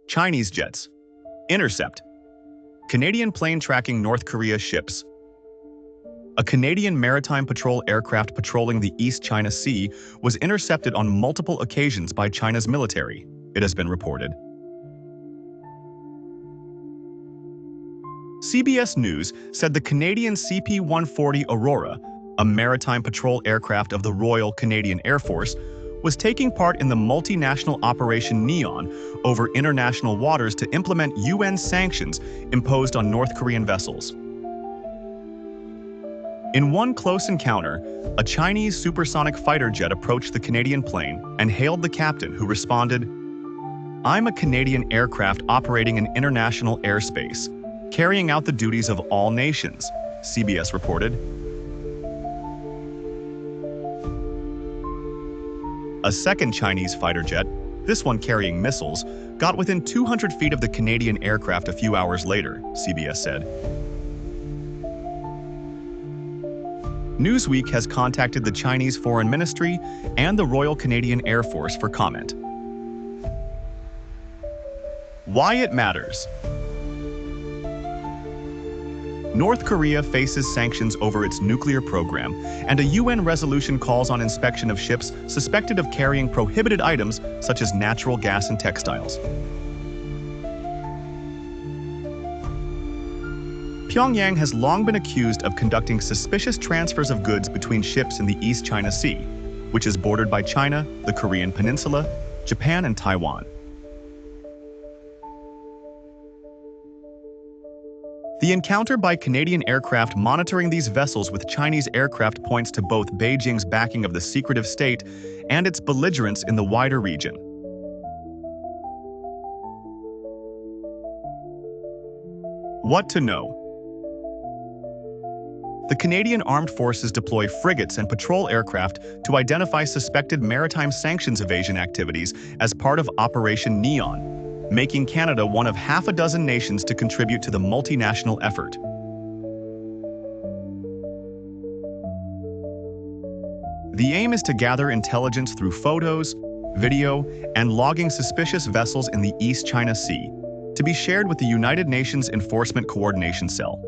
Chinese jets. Intercept. Canadian plane tracking North Korea ships. A Canadian maritime patrol aircraft patrolling the East China Sea was intercepted on multiple occasions by China's military, it has been reported. CBS News said the Canadian CP-140 Aurora, a maritime patrol aircraft of the Royal Canadian Air Force, was taking part in the multinational Operation Neon over international waters to implement UN sanctions imposed on North Korean vessels. In one close encounter, a Chinese supersonic fighter jet approached the Canadian plane and hailed the captain, who responded, "I'm a Canadian aircraft operating in international airspace, carrying out the duties of all nations," CBS reported. A second Chinese fighter jet, this one carrying missiles, got within 200 feet of the Canadian aircraft a few hours later, CBS said. Newsweek has contacted the Chinese Foreign Ministry and the Royal Canadian Air Force for comment. Why it matters. North Korea faces sanctions over its nuclear program, and a UN resolution calls on inspection of ships suspected of carrying prohibited items such as natural gas and textiles. Pyongyang has long been accused of conducting suspicious transfers of goods between ships in the East China Sea, which is bordered by China, the Korean Peninsula, Japan, and Taiwan. The encounter by Canadian aircraft monitoring these vessels with Chinese aircraft points to both Beijing's backing of the secretive state and its belligerence in the wider region. What to know? The Canadian Armed Forces deploy frigates and patrol aircraft to identify suspected maritime sanctions evasion activities as part of Operation Neon, making Canada one of half a dozen nations to contribute to the multinational effort. The aim is to gather intelligence through photos, video, and logging suspicious vessels in the East China Sea, to be shared with the United Nations Enforcement Coordination Cell.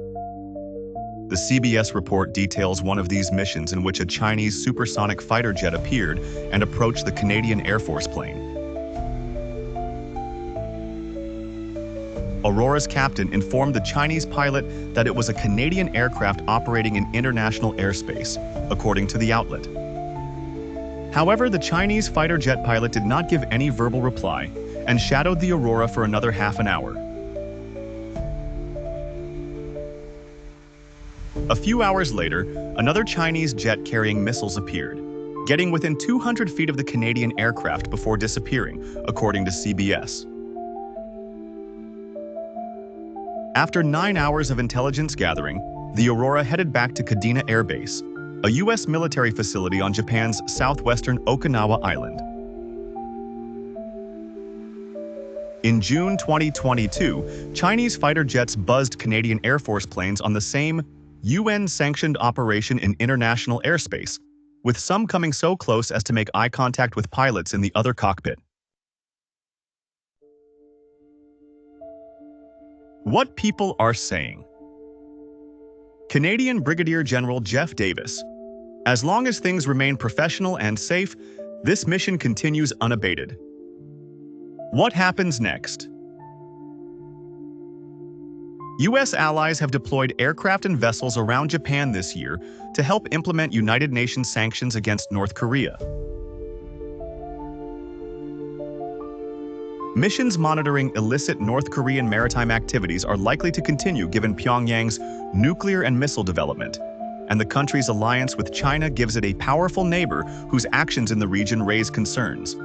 The CBS report details one of these missions in which a Chinese supersonic fighter jet appeared and approached the Canadian Air Force plane. Aurora's captain informed the Chinese pilot that it was a Canadian aircraft operating in international airspace, according to the outlet. However, the Chinese fighter jet pilot did not give any verbal reply and shadowed the Aurora for another half an hour. A few hours later, another Chinese jet carrying missiles appeared, getting within 200 feet of the Canadian aircraft before disappearing, according to CBS. After 9 hours of intelligence gathering, the Aurora headed back to Kadena Air Base, a U.S. military facility on Japan's southwestern Okinawa Island. In June 2022, Chinese fighter jets buzzed Canadian Air Force planes on the same UN-sanctioned operation in international airspace, with some coming so close as to make eye contact with pilots in the other cockpit. What people are saying. Canadian Brigadier General Jeff Davis. As long as things remain professional and safe, this mission continues unabated. What happens next? U.S. allies have deployed aircraft and vessels around Japan this year to help implement United Nations sanctions against North Korea. Missions monitoring illicit North Korean maritime activities are likely to continue given Pyongyang's nuclear and missile development, and the country's alliance with China gives it a powerful neighbor whose actions in the region raise concerns.